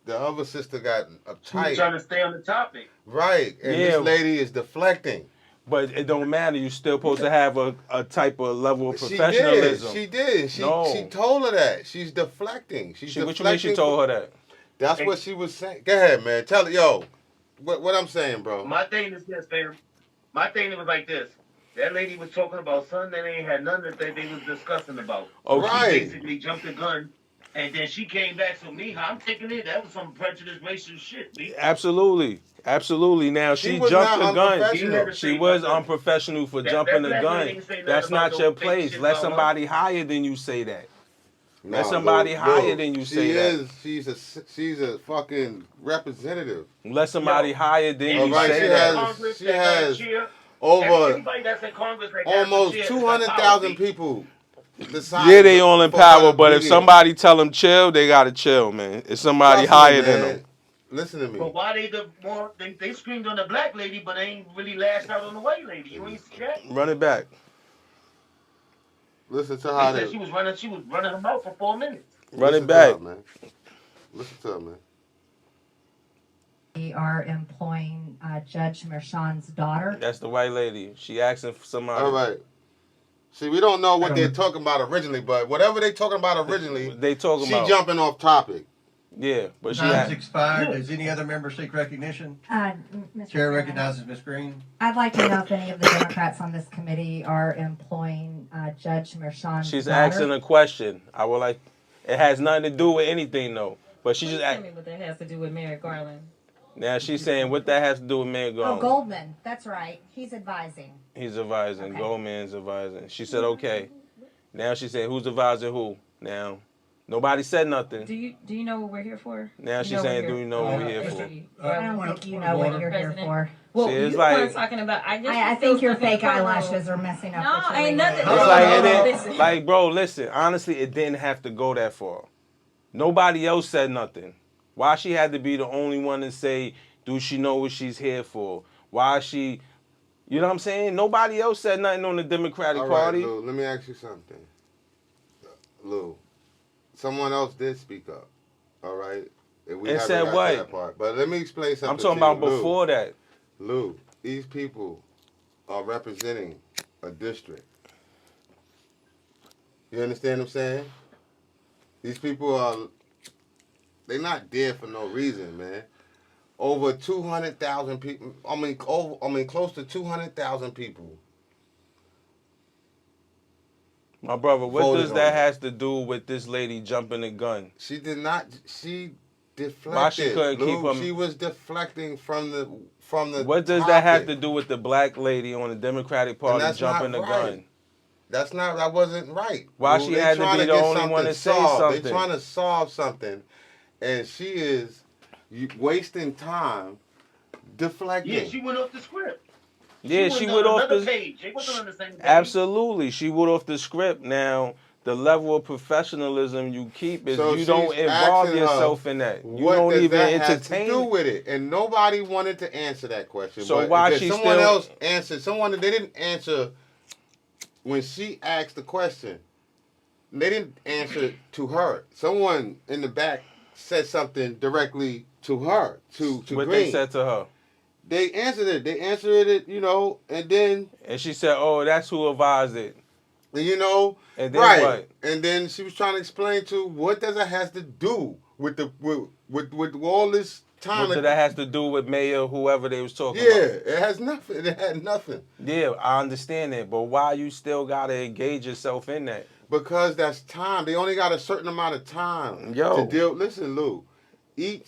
the other sister got She was uptight. trying to stay on the topic. Right, and Yeah. this lady is deflecting. But it don't matter. You're still supposed to have a type of level of She professionalism. did. No. She told her that. She's deflecting. She's deflecting. What you mean she told her that? That's what she was saying. Go ahead, man. Tell it, yo. What I'm saying, bro. My thing is this, fam. My thing was like this. That lady was talking about something that ain't had nothing that they was discussing about. Okay. Right. She basically jumped the gun, and then she came back. So me, how I'm taking it, that was some prejudice, racist shit. Me. Absolutely. Now she was jumped not the gun. unprofessional. She was unprofessional for jumping the black gun. lady didn't say nothing That's about not no your fake place. shit Let about somebody higher than you say that. Nah, Let somebody Lil, higher than you say that. She's a fucking representative. Let somebody higher than All you right, say she that. has- she has over Anybody that's in Congress that almost has 200,000 people. Yeah, they all in for power, her but if to somebody tell them chill, they gotta chill, man. It's somebody Trust me, higher than man. them. listen to me. But why they screamed on the black lady, but they ain't really lashed out on the white lady? You ain't see that? Run it back. Listen to They how said they. she was running her mouth for 4 minutes. Run it Listen to back. her, man. Listen to her, man. We are employing Judge Mershon's daughter. That's the white lady. She asking for somebody. All right. See, we don't know what they're talking about originally, but whatever they talking about originally, They talking she about. jumping off topic. Yeah, but she. Time's expired. Does any other member seek recognition? Mr. Chair Chairman, recognizes Ms. Green. I'd like to know if any of the Democrats on this committee are employing Judge Mershon's She's daughter. asking a question. I would like. It has nothing to do with anything though. But she Please just. tell me what that has to do with Merrick Garland. Now she's saying what that has to do with Mayor Oh, Goldman. Goldman. That's right. He's advising. He's advising. Okay. Goldman's advising. She said okay. Now she said who's advising who? Now nobody said nothing. Do you know what we're here for? Now she's saying do you know what we're here for? I don't think you know what you're here for. Well, See, it's you like- were talking about. I think your fake eyelashes are messing up. No, what you're ain't reading. nothing. It's No, like no, it no, didn't, listen. like bro, listen. Honestly, it didn't have to go that far. Nobody else said nothing. Why she had to be the only one to say, do she know what she's here for? Why she, you know what I'm saying? Nobody else said nothing on the Democratic All right, Party. Lou, let me ask you something. Lou, someone else did speak up. All right? We And haven't said got to what? that part. But let me explain something I'm talking to you, about before that. Lou, these people are representing a district. You understand what I'm saying? These people are, they're not there for no reason, man. Over 200,000 people, close to 200,000 people. My brother, what Voted does on that it. has to do with this lady jumping the gun? She did not, she deflected. Why she couldn't Lou, keep 'em- She was deflecting from the What does that have to topic. do with the black lady on the Democratic Party that's jumping the not gun? right. That wasn't right. Why Lou, she they had to trying be the get only one something to say solved. something? They're trying to solve something, and she is wasting time deflecting. Yeah, she went off the script. Yeah, she on went off another the page. They wasn't on the same page. Absolutely, she went off the script. Now, the level of professionalism you keep is So you don't she's involve asking yourself her, in that. You what don't does even that have to do entertain. with it? And nobody wanted to answer that question. So but why because she someone still- else answered? They didn't answer when she asked the question. They didn't answer to her. Someone in the back said something directly to her, to What Green. they said to her, They answered it. They answered it, and then, and she said, "Oh, that's who advised it." And then right. what? And then she was trying to explain to what does it has to do with with all this time. What did that has to do with Mayor whoever they was talking Yeah, about? it has nothing. It had nothing. Yeah, I understand that, but why you still gotta engage yourself in that? Because that's time. They only got a certain amount of time Yo. to deal. Listen, Lou, each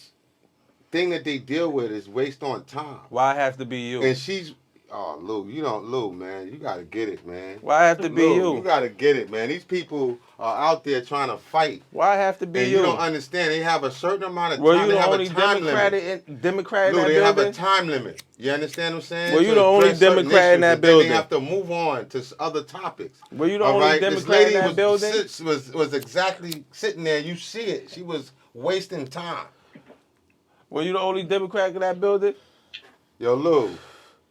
thing that they deal with is based on time. Why have to be you? And she's, Lou, Lou, man, you gotta get it, man. Why have to be Lou, you? you gotta get it, man. These people are out there trying to fight. Why have to be And you? you don't understand. They have a certain amount of Were time. you They the have only a time limit. Democrat in Lou, that they have a building? time limit. You understand what I'm saying? Were you To the only address certain Democrat in issues, that and then building? They have to move on to other topics. Were you the All only right? Democrat This lady in that building? was exactly sitting there. You see it. She was wasting time. Were you the only Democrat in that building? Yo, Lou.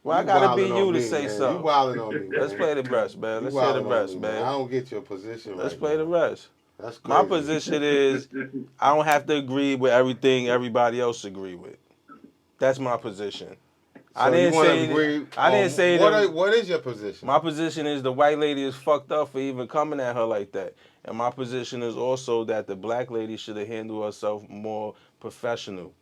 Well, I you gotta be wildin' you on to me, say man. something. You wilding on me, man. Let's play the rest, man. You Let's hear the wildin' on rest, me, man. I don't get your position Let's right play now. the rest. That's crazy. My position is I don't have to agree with everything everybody else agree with. That's my position. I So didn't you wanna say agree I didn't on- say what, that. what is your position? My position is the white lady is fucked up for even coming at her like that. And my position is also that the black lady should have handled herself more professional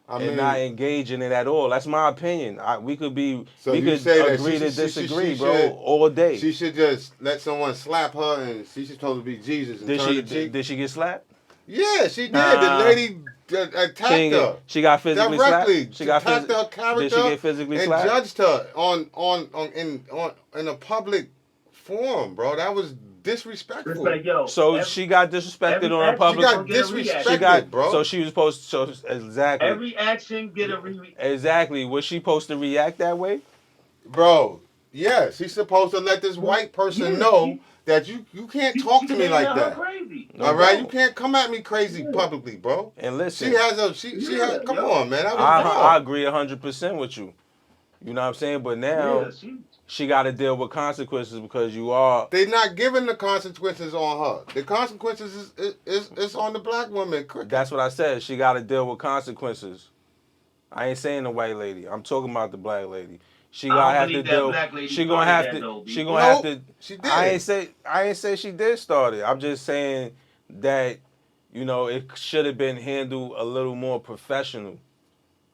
and not engage in it at all. That's my opinion. We could be So we you could say that agree to disagree, bro, should- all day. She should just let someone slap her and she's supposed to be Jesus and turn the cheek. Did she get slapped? Yeah, she did. Nah. The lady attacked her. She got physically directly. slapped. She got attacked her character. Did she get physically and slapped? judged her in a public forum, bro. That was disrespectful. It's like, yo, So she got disrespected every on a action She public. got get a reaction. She got disrespected, bro. So she was supposed. So exactly. every action get a reaction. Exactly. Was she supposed to react that way? Bro, yeah, she's supposed to let this white person know that you can't talk to me like that. crazy. No All right, you doubt. can't come at me crazy publicly, bro. And listen, She has a she has. Come yo. on, man. That was I wrong. agree 100% with you. You know what I'm saying? But now Yeah, she got to deal with consequences because you are. They not giving the consequences on her. The consequences is on the black woman. That's what I said. She got to deal with consequences. I ain't saying the white lady. I'm talking about the black lady. She I gonna don't have to believe that deal. black lady She gonna started have that to. though, She B. gonna have No, to. she did. I ain't say she did start it. I'm just saying that it should have been handled a little more professional.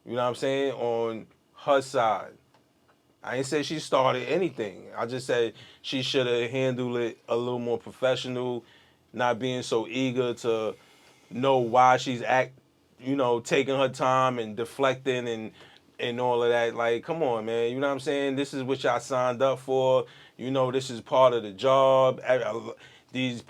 You know what I'm saying on her side. I ain't say she started anything. I just said she should have handled it a little more professional, not being so eager to know why she's taking her time and deflecting and all of that. Like, come on, man. You know what I'm saying? This is what y'all signed up for. This is part of the job. These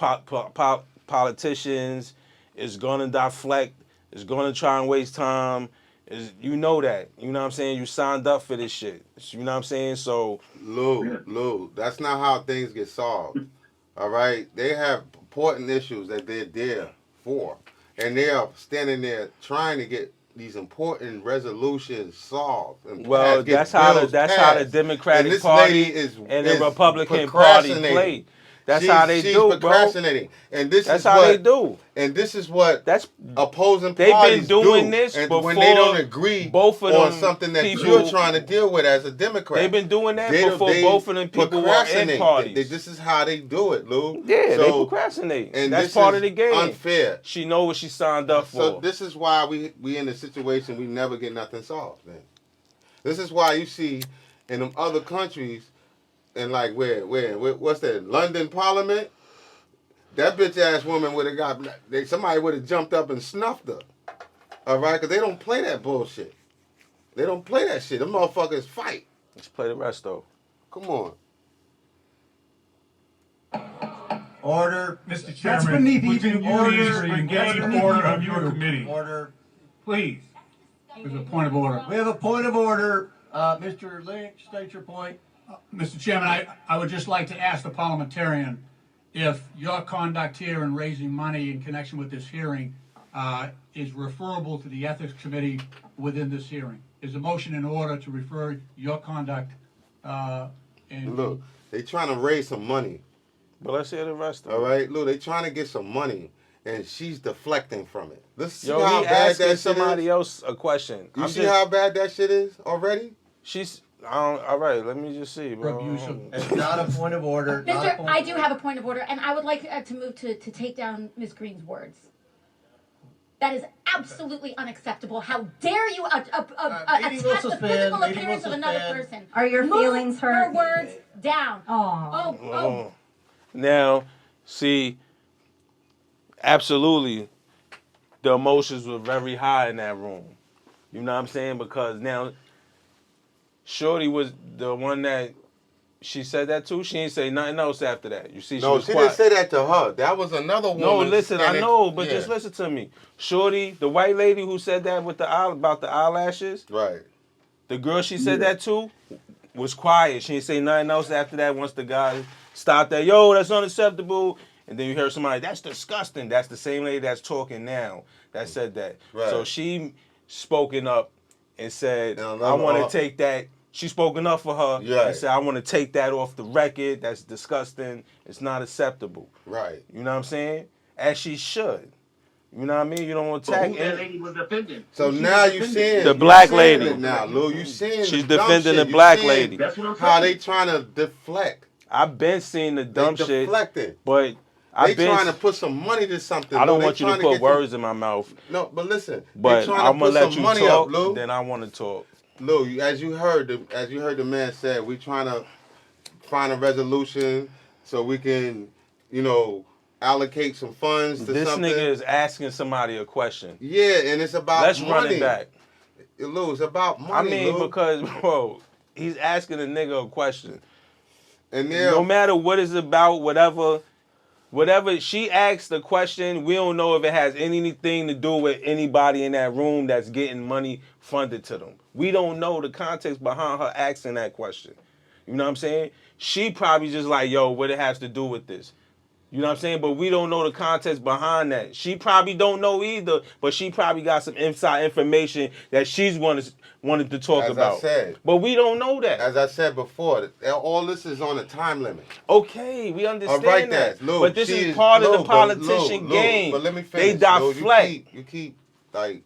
politicians is gonna deflect. Is gonna try and waste time. That. You know what I'm saying? You signed up for this shit. You know what I'm saying? So Lou, that's not how things get solved. All right, they have important issues that they're there for, and they are standing there trying to get these important resolutions solved and well, passed, get that's how bills the passed. And Democratic this lady Party is and the is Republican Party play. procrastinating. That's how they She's do, bro. procrastinating, and this That's is how they what do. and this is what That's opposing they've been parties doing do. this And when they don't before agree both of on them something that you're people. trying to deal with as a They've Democrat, been doing that they don't- before they both of them people were in procrastinate. parties. This is how they do it, Lou. Yeah, they So, procrastinate. and That's this part is of the game. unfair. She know what she signed up for. So this is why we in a situation we never get nothing solved, man. This is why you see in them other countries, and like where what's that, London Parliament? That bitch ass woman would have got somebody would have jumped up and snuffed her. All right, because they don't play that bullshit. They don't play that shit. Them motherfuckers fight. Let's play the rest though. Come on. Order. Mr. That's Chairman, beneath would you even please order. engage the order of your committee? Order. Please. There's a point of order. We have a point of order. Mr. Lynch, state your point. Mr. Chairman, I would just like to ask the parliamentarian if your conduct here in raising money in connection with this hearing is referable to the Ethics Committee within this hearing. Is a motion in order to refer your conduct and Look, they trying to raise some money. But let's hear the rest of it. All right, look, they trying to get some money, and she's deflecting from it. Let's see Yo, how he bad asking that shit somebody is. else a question. You see how bad that shit is already? All right, let me just see, bro. It's not a point of order. not a Mister, point I of do order. have a point of order, and I would like to move to take down Ms. Green's words. That is absolutely unacceptable. How dare you meeting attack will the suspend, physical meeting will appearance of another suspend. person? Are your Move feelings her hurt? words down. Oh. Oh. Now, see, absolutely, the emotions were very high in that room. You know what I'm saying? Because now, Shorty was the one that she said that to. She didn't say nothing else after that. You see, No, was she quiet. didn't say that to her. That was another woman. No, listen, I standing- know, but yeah. just listen to me. Shorty, the white lady who said that with about the eyelashes, Right. the girl she said that to was quiet. She didn't say nothing else after that. Once the guy stopped that, yo, that's unacceptable. And then you heard somebody, that's disgusting. That's the same lady that's talking now that said that. Right. So she spoken up and said, And I want another- to take that. She spoken up for her Right. and said, I want to take that off the record. That's disgusting. It's not acceptable. Right. You know what I'm saying? As she should. You know what I mean? You don't But attack who that any. lady was defending? So Who she now was you defending? seeing The you black seeing lady. it now, Lou. You seeing She's the dumb defending the shit. You black seeing lady. That's what I'm saying. How they trying to deflect? I've been seeing the dumb They shit, deflecting. but They I've been. trying to put some money to something. I don't Lou. They want you to trying put get words in my mouth, No, but listen. but they trying I'm to gonna put let some you money talk. up, Lou. Then I want to talk. Lou, as you heard the man said, we trying to find a resolution so we can, allocate some funds to This something. nigga is asking somebody a question. Yeah, and it's about Let's money. run it back. Lou, it's about I money, mean, Lou. because bro, he's asking a nigga a question. And then No matter what it's about, whatever she asks the question, we don't know if it has anything to do with anybody in that room that's getting money funded to them. We don't know the context behind her asking that question. You know what I'm saying? She probably just like, yo, what it has to do with this. You know what I'm saying? But we don't know the context behind that. She probably don't know either, but she probably got some inside information that she's wanted to talk As about. I said. But we don't know that. As I said before, all this is on a time limit. Okay, we understand all right, that. Lou, but this is part of the politician game. But let me They finish. Lou, deflect. you keep like